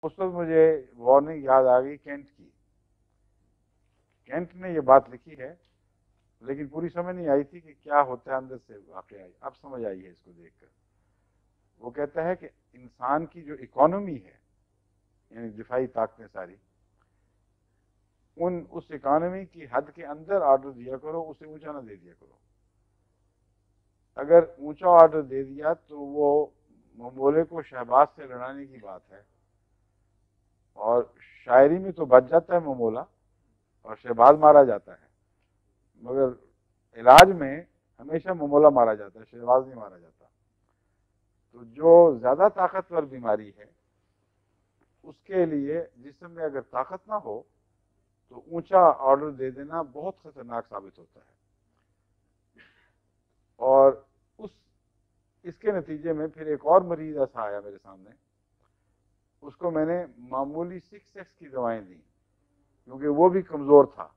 اس وقت مجھے وارننگ یاد آ گئی کینٹ کی. کینٹ نے یہ بات لکھی ہے لیکن پوری سمجھ نہیں آئی تھی کہ کیا ہوتا ہے اندر سے واقعہ. اب سمجھ آئی ہے اس کو دیکھ کر. وہ کہتا ہے کہ انسان کی جو اکانومی ہے یعنی دفاعی طاقتیں ساری، اس اکانومی کی حد کے اندر آرڈر دیا کرو، اسے اونچا نہ دے دیا کرو. اگر اونچا آرڈر دے دیا تو وہ ممبولے کو شہباز سے لڑانے کی بات ہے، اور شاعری میں تو بچ جاتا ہے ممبولا اور شہباز مارا جاتا ہے، مگر علاج میں ہمیشہ ممبولا مارا جاتا ہے، شہباز نہیں مارا جاتا. تو جو زیادہ طاقتور بیماری ہے اس کے لیے جسم میں اگر طاقت نہ ہو تو اونچا آرڈر دے دینا بہت خطرناک ثابت ہوتا ہے. اور اس کے نتیجے میں پھر ایک اور مریض ایسا آیا میرے سامنے، اس کو میں نے معمولی 6X کی دوائیں دی کیونکہ وہ بھی کمزور تھا.